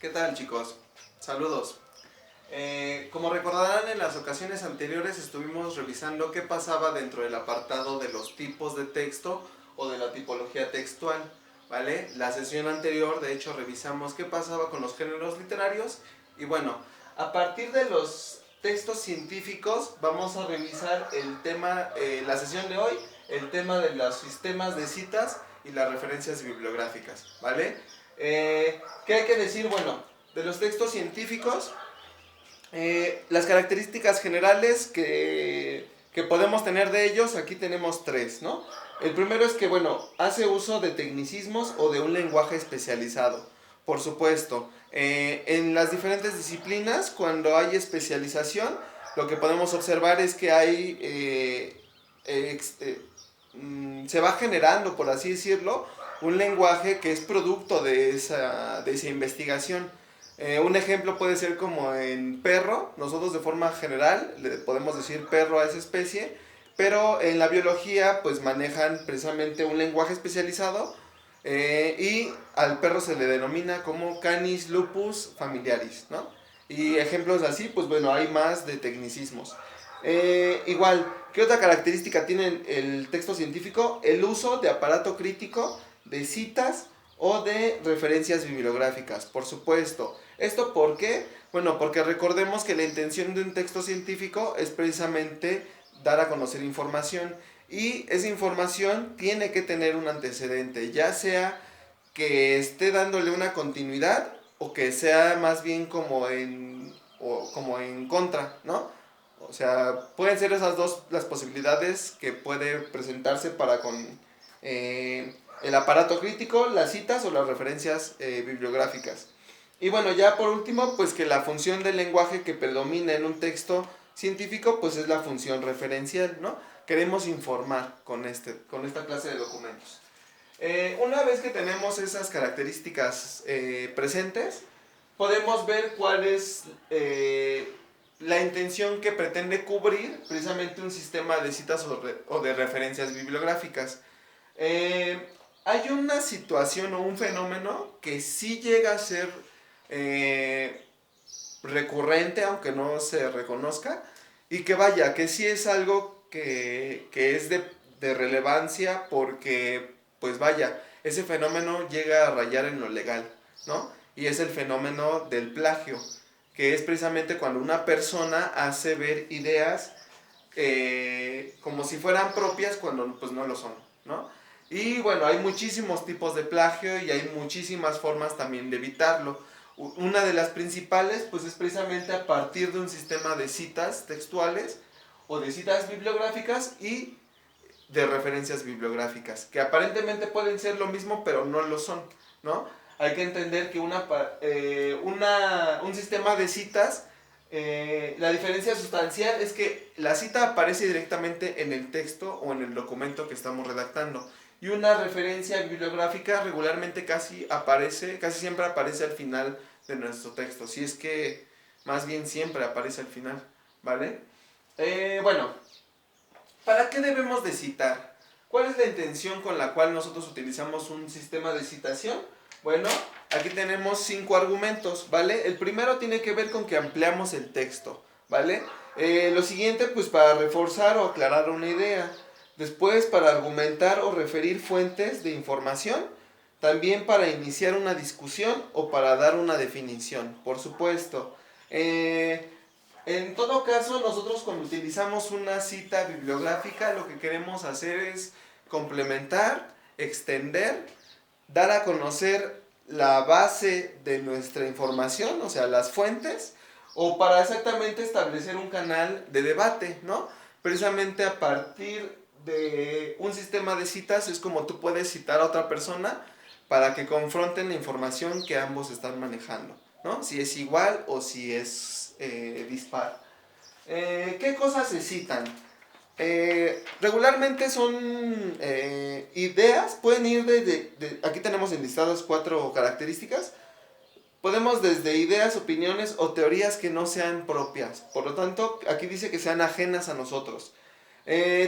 ¿Qué tal, chicos? Saludos. Como recordarán, en las ocasiones anteriores estuvimos revisando qué pasaba dentro del apartado de los tipos de texto o de la tipología textual, ¿vale? La sesión anterior, de hecho, revisamos qué pasaba con los géneros literarios y bueno, a partir de los textos científicos vamos a revisar el tema, la sesión de hoy, el tema de los sistemas de citas y las referencias bibliográficas, ¿vale? ¿Qué hay que decir? Bueno, de los textos científicos, las características generales que podemos tener de ellos, aquí tenemos tres, ¿no? El primero es que, bueno, hace uso de tecnicismos o de un lenguaje especializado. Por supuesto, en las diferentes disciplinas, cuando hay especialización, lo que podemos observar es que hay, se va generando, por así decirlo, un lenguaje que es producto de esa investigación. Un ejemplo puede ser como en perro, nosotros de forma general le podemos decir perro a esa especie, pero en la biología pues manejan precisamente un lenguaje especializado y al perro se le denomina como Canis lupus familiaris, ¿no? Y ejemplos así, pues bueno, hay más de tecnicismos. Igual, ¿qué otra característica tiene el texto científico? El uso de aparato crítico, de citas o de referencias bibliográficas, por supuesto. ¿Esto por qué? Bueno, porque recordemos que la intención de un texto científico es precisamente dar a conocer información y esa información tiene que tener un antecedente, ya sea que esté dándole una continuidad o que sea más bien como en contra, ¿no? O sea, pueden ser esas dos las posibilidades que puede presentarse para con el aparato crítico, las citas o las referencias bibliográficas. Y bueno, ya por último, pues que la función del lenguaje que predomina en un texto científico, pues es la función referencial, ¿no? Queremos informar con esta clase de documentos. Una vez que tenemos esas características presentes, podemos ver cuál es la intención que pretende cubrir precisamente un sistema de citas o de referencias bibliográficas. Hay una situación o un fenómeno que sí llega a ser recurrente, aunque no se reconozca, y que vaya, que sí es algo que es de relevancia porque, pues vaya, ese fenómeno llega a rayar en lo legal, ¿no? Y es el fenómeno del plagio, que es precisamente cuando una persona hace ver ideas como si fueran propias cuando pues no lo son, ¿no? Y bueno, hay muchísimos tipos de plagio y hay muchísimas formas también de evitarlo. Una de las principales pues es precisamente a partir de un sistema de citas textuales o de citas bibliográficas y de referencias bibliográficas, que aparentemente pueden ser lo mismo pero no lo son, ¿no? Hay que entender que un sistema de citas, la diferencia sustancial es que la cita aparece directamente en el texto o en el documento que estamos redactando. Y una referencia bibliográfica regularmente casi siempre aparece al final de nuestro texto. Si es que más bien siempre aparece al final, ¿vale? Bueno, ¿para qué debemos de citar? ¿Cuál es la intención con la cual nosotros utilizamos un sistema de citación? Bueno, aquí tenemos 5 argumentos, ¿vale? El primero tiene que ver con que ampliamos el texto, ¿vale? Lo siguiente, pues para reforzar o aclarar una idea. Después, para argumentar o referir fuentes de información. También para iniciar una discusión o para dar una definición, por supuesto. En todo caso, nosotros cuando utilizamos una cita bibliográfica, lo que queremos hacer es complementar, extender, dar a conocer la base de nuestra información, o sea, las fuentes, o para exactamente establecer un canal de debate, ¿no? Precisamente a partir de un sistema de citas es como tú puedes citar a otra persona para que confronten la información que ambos están manejando, ¿no? Si es igual o si es dispar. ¿Qué cosas se citan? Regularmente son ideas, pueden ir aquí tenemos enlistadas 4 características. Podemos desde ideas, opiniones o teorías que no sean propias. Por lo tanto, aquí dice que sean ajenas a nosotros.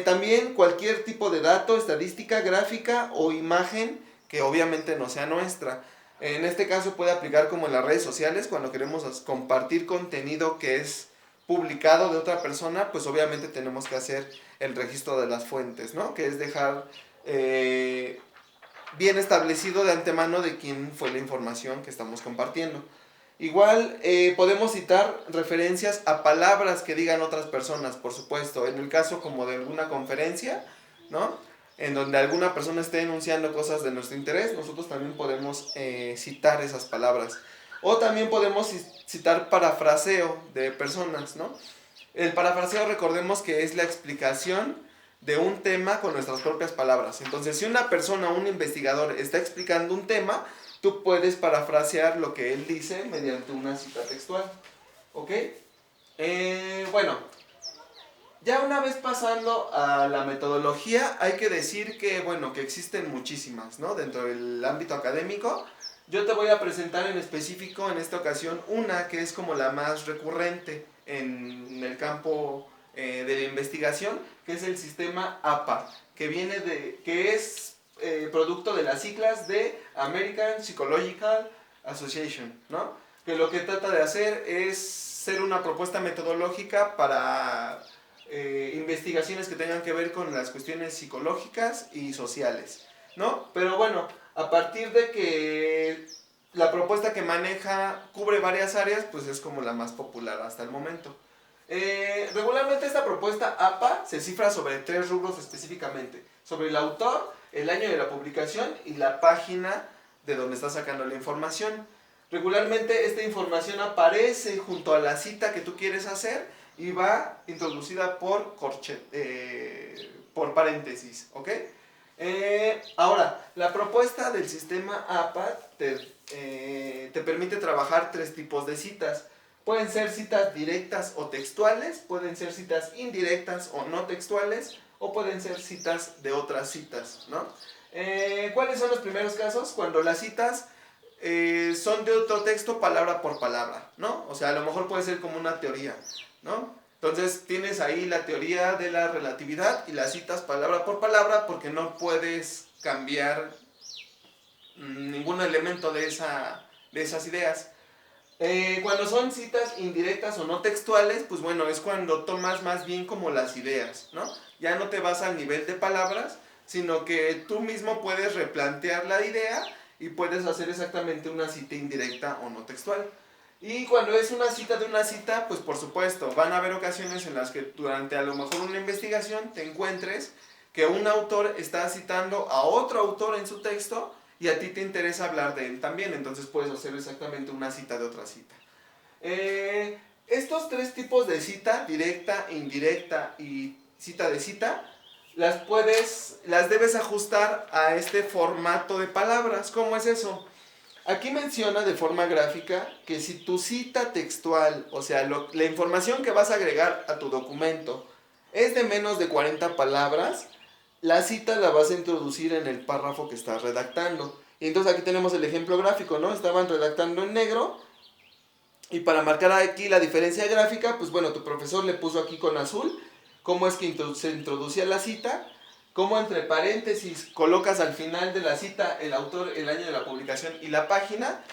También cualquier tipo de dato, estadística, gráfica o imagen que obviamente no sea nuestra. En este caso puede aplicar como en las redes sociales, cuando queremos compartir contenido que es publicado de otra persona, pues obviamente tenemos que hacer el registro de las fuentes, ¿no? Que es dejar bien establecido de antemano de quién fue la información que estamos compartiendo. Igual podemos citar referencias a palabras que digan otras personas, por supuesto. En el caso como de alguna conferencia, ¿no? En donde alguna persona esté enunciando cosas de nuestro interés, nosotros también podemos citar esas palabras. O también podemos citar parafraseo de personas, ¿no? El parafraseo, recordemos que es la explicación de un tema con nuestras propias palabras. Entonces, si una persona, un investigador, está explicando un tema, tú puedes parafrasear lo que él dice mediante una cita textual. ¿Ok? Bueno, ya una vez pasando a la metodología, hay que decir que, bueno, que existen muchísimas, ¿no? Dentro del ámbito académico. Yo te voy a presentar en específico en esta ocasión una que es como la más recurrente en el campo de la investigación, que es el sistema APA, que es producto de las siglas de American Psychological Association, ¿no? Que lo que trata de hacer es ser una propuesta metodológica para investigaciones que tengan que ver con las cuestiones psicológicas y sociales, ¿no? Pero bueno, a partir de que la propuesta que maneja cubre varias áreas, pues es como la más popular hasta el momento. Regularmente esta propuesta APA se cifra sobre 3 rubros específicamente: sobre el autor, el año de la publicación y la página de donde está sacando la información. Regularmente esta información aparece junto a la cita que tú quieres hacer y va introducida por paréntesis, ¿ok? Ahora, la propuesta del sistema APA te permite trabajar 3 tipos de citas. Pueden ser citas directas o textuales, pueden ser citas indirectas o no textuales, o pueden ser citas de otras citas, ¿no? ¿Cuáles son los primeros casos? Cuando las citas son de otro texto palabra por palabra, ¿no? O sea, a lo mejor puede ser como una teoría, ¿no? Entonces tienes ahí la teoría de la relatividad y las citas palabra por palabra porque no puedes cambiar ningún elemento de esas ideas. Cuando son citas indirectas o no textuales, pues bueno, es cuando tomas más bien como las ideas, ¿no? Ya no te vas al nivel de palabras, sino que tú mismo puedes replantear la idea y puedes hacer exactamente una cita indirecta o no textual. Y cuando es una cita de una cita, pues por supuesto, van a haber ocasiones en las que durante a lo mejor una investigación te encuentres que un autor está citando a otro autor en su texto y a ti te interesa hablar de él también, entonces puedes hacer exactamente una cita de otra cita. Estos 3 tipos de cita, directa, indirecta y cita de cita, las debes ajustar a este formato de palabras. ¿Cómo es eso? Aquí menciona de forma gráfica que si tu cita textual, o sea, la información que vas a agregar a tu documento es de menos de 40 palabras, la cita la vas a introducir en el párrafo que estás redactando. Y entonces aquí tenemos el ejemplo gráfico, ¿no? Estaban redactando en negro y para marcar aquí la diferencia gráfica, pues bueno, tu profesor le puso aquí con azul cómo es que se introducía la cita, cómo entre paréntesis colocas al final de la cita el autor, el año de la publicación y la página,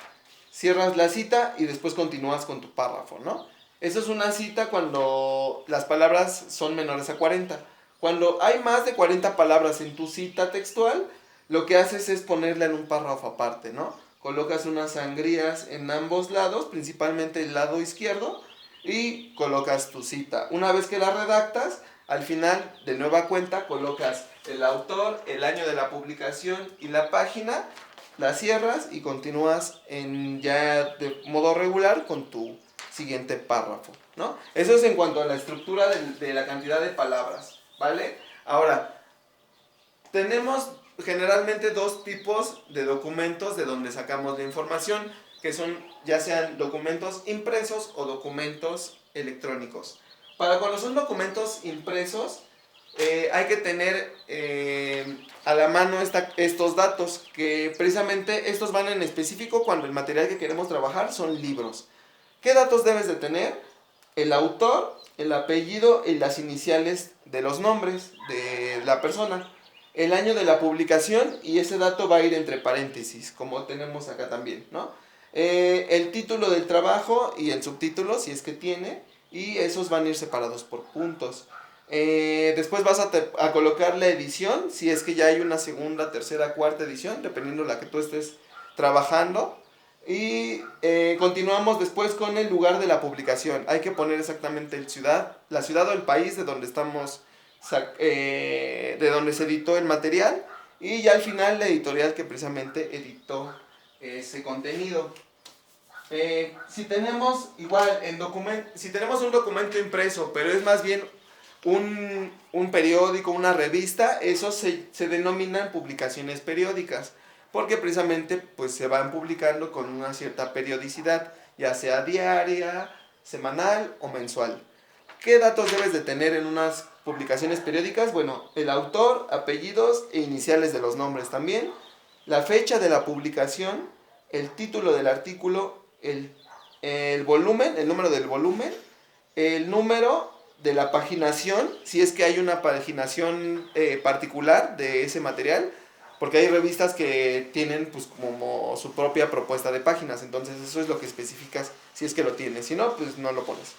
cierras la cita y después continúas con tu párrafo, ¿no? Eso es una cita cuando las palabras son menores a 40. Cuando hay más de 40 palabras en tu cita textual, lo que haces es ponerla en un párrafo aparte, ¿no? Colocas unas sangrías en ambos lados, principalmente el lado izquierdo, y colocas tu cita. Una vez que la redactas, al final, de nueva cuenta, colocas el autor, el año de la publicación y la página, la cierras y continúas ya de modo regular con tu siguiente párrafo, ¿no? Eso es en cuanto a la estructura de la cantidad de palabras, ¿vale? Ahora, tenemos generalmente 2 tipos de documentos de donde sacamos la información, que son ya sean documentos impresos o documentos electrónicos. Para cuando son documentos impresos, hay que tener a la mano estos datos, que precisamente estos van en específico cuando el material que queremos trabajar son libros. ¿Qué datos debes de tener? El autor, el apellido y las iniciales de los nombres de la persona. el año de la publicación, y ese dato va a ir entre paréntesis, como tenemos acá también, ¿no? El título del trabajo y el subtítulo, si es que tiene, y esos van a ir separados por puntos. Después vas a colocar la edición, si es que ya hay una segunda, tercera, cuarta edición, dependiendo de la que tú estés trabajando. Y continuamos después con el lugar de la publicación. Hay que poner exactamente la ciudad o el país de donde estamos, de donde se editó el material. Y ya al final la editorial que precisamente editó ese contenido. Si tenemos igual si tenemos un documento impreso, pero es más bien un periódico, una revista, esos se denominan publicaciones periódicas, porque precisamente pues se van publicando con una cierta periodicidad, ya sea diaria, semanal o mensual. ¿Qué datos debes de tener en unas publicaciones periódicas? Bueno, el autor, apellidos e iniciales de los nombres también, la fecha de la publicación, el título del artículo, el volumen, el número del volumen, el número de la paginación, si es que hay una paginación particular de ese material, porque hay revistas que tienen pues como su propia propuesta de páginas, entonces eso es lo que especificas si es que lo tienes, si no, pues no lo pones.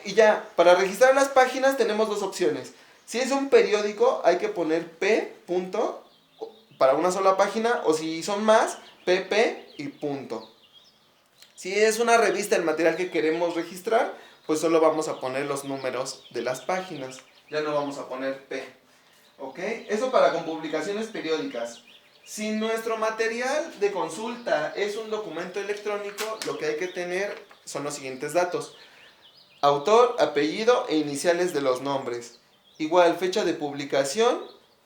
Y ya, para registrar las páginas tenemos dos opciones. Si es un periódico hay que poner P punto para una sola página, o si son más, PP y punto. Si es una revista el material que queremos registrar, pues solo vamos a poner los números de las páginas. Ya no vamos a poner P. ¿Ok? Eso para con publicaciones periódicas. Si nuestro material de consulta es un documento electrónico, lo que hay que tener son los siguientes datos. Autor, apellido e iniciales de los nombres. Igual, fecha de publicación,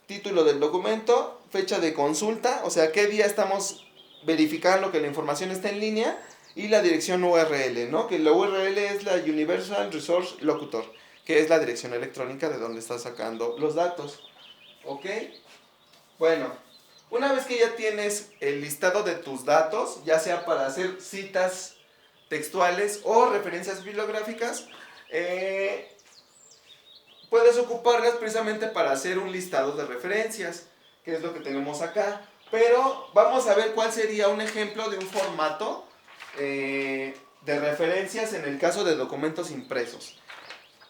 título del documento, fecha de consulta, o sea, qué día estamos verificando que la información está en línea, y la dirección URL, ¿no? Que la URL es la Universal Resource Locator, que es la dirección electrónica de donde estás sacando los datos. ¿Ok? Bueno, una vez que ya tienes el listado de tus datos, ya sea para hacer citas textuales o referencias bibliográficas, puedes ocuparlas precisamente para hacer un listado de referencias, que es lo que tenemos acá. Pero vamos a ver cuál sería un ejemplo de un formato de referencias en el caso de documentos impresos.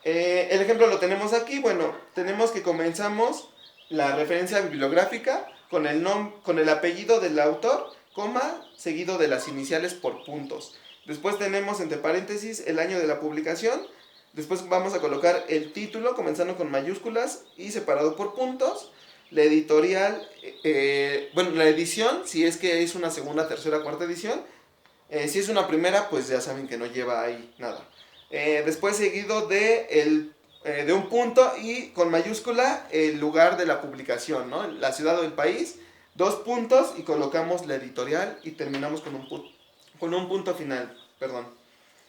El ejemplo lo tenemos aquí. Bueno, tenemos que comenzamos la referencia bibliográfica con el apellido del autor, coma, seguido de las iniciales por puntos. Después tenemos entre paréntesis el año de la publicación. Después vamos a colocar el título comenzando con mayúsculas y separado por puntos. La editorial, bueno, la edición, si es que es una segunda, tercera, cuarta edición. Si es una primera, pues ya saben que no lleva ahí nada. Después seguido de un punto y con mayúscula el lugar de la publicación, ¿no? La ciudad o el país, dos puntos y colocamos la editorial y terminamos con un punto final, perdón.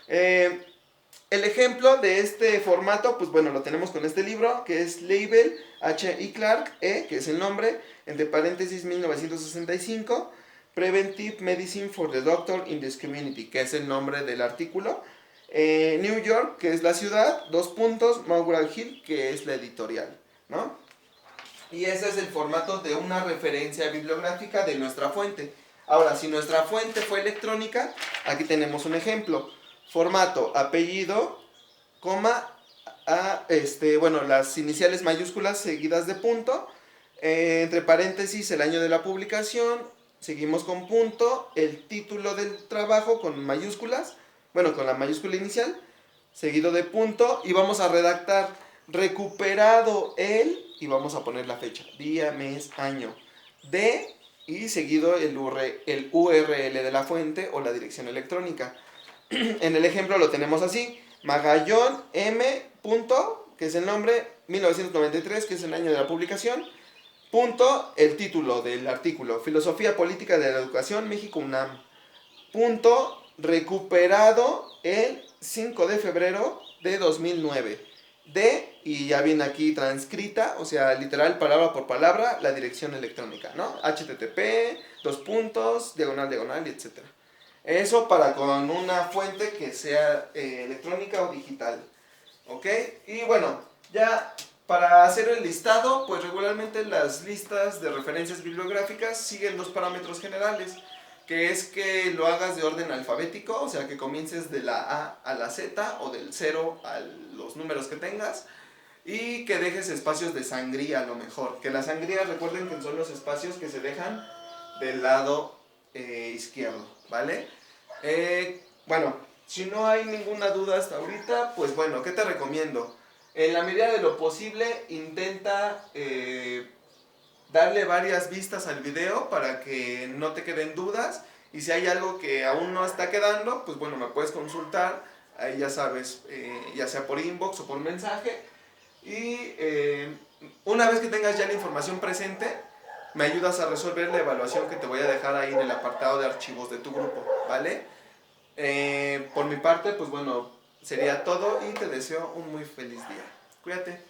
El ejemplo de este formato, pues bueno, lo tenemos con este libro, que es Label H. I. Clark, que es el nombre, entre paréntesis 1965, Preventive Medicine for the Doctor in this Community, que es el nombre del artículo. New York, que es la ciudad, dos puntos, McGraw Hill, que es la editorial, ¿no? Y ese es el formato de una referencia bibliográfica de nuestra fuente. Ahora, si nuestra fuente fue electrónica, aquí tenemos un ejemplo. Formato, apellido, coma, bueno, las iniciales mayúsculas seguidas de punto, entre paréntesis el año de la publicación, seguimos con punto, el título del trabajo con mayúsculas, bueno, con la mayúscula inicial, seguido de punto, y vamos a redactar recuperado el, y vamos a poner la fecha, día, mes, año, de, y seguido el URL de la fuente o la dirección electrónica. En el ejemplo lo tenemos así, Magallón M. Punto, que es el nombre, 1993, que es el año de la publicación, punto, el título del artículo, Filosofía Política de la Educación, México UNAM, punto, recuperado el 5 de febrero de 2009, y ya viene aquí transcrita, o sea, literal, palabra por palabra, la dirección electrónica, ¿no? HTTP, dos puntos, diagonal, diagonal, etc. Eso para con una fuente que sea electrónica o digital. ¿Ok? Y bueno, ya Para hacer el listado, pues regularmente las listas de referencias bibliográficas siguen dos parámetros generales, que es que lo hagas de orden alfabético, o sea que comiences de la A a la Z o del 0 a los números que tengas, y que dejes espacios de sangría a lo mejor. Que las sangrías, recuerden que son los espacios que se dejan del lado izquierdo, ¿vale? Bueno, si no hay ninguna duda hasta ahorita, pues bueno, ¿qué te recomiendo? En la medida de lo posible, intenta darle varias vistas al video para que no te queden dudas. Y si hay algo que aún no está quedando, pues bueno, me puedes consultar. Ahí ya sabes, ya sea por inbox o por mensaje. Y una vez que tengas ya la información presente, me ayudas a resolver la evaluación que te voy a dejar ahí en el apartado de archivos de tu grupo, ¿vale? Por mi parte, pues bueno, sería todo y te deseo un muy feliz día. Cuídate.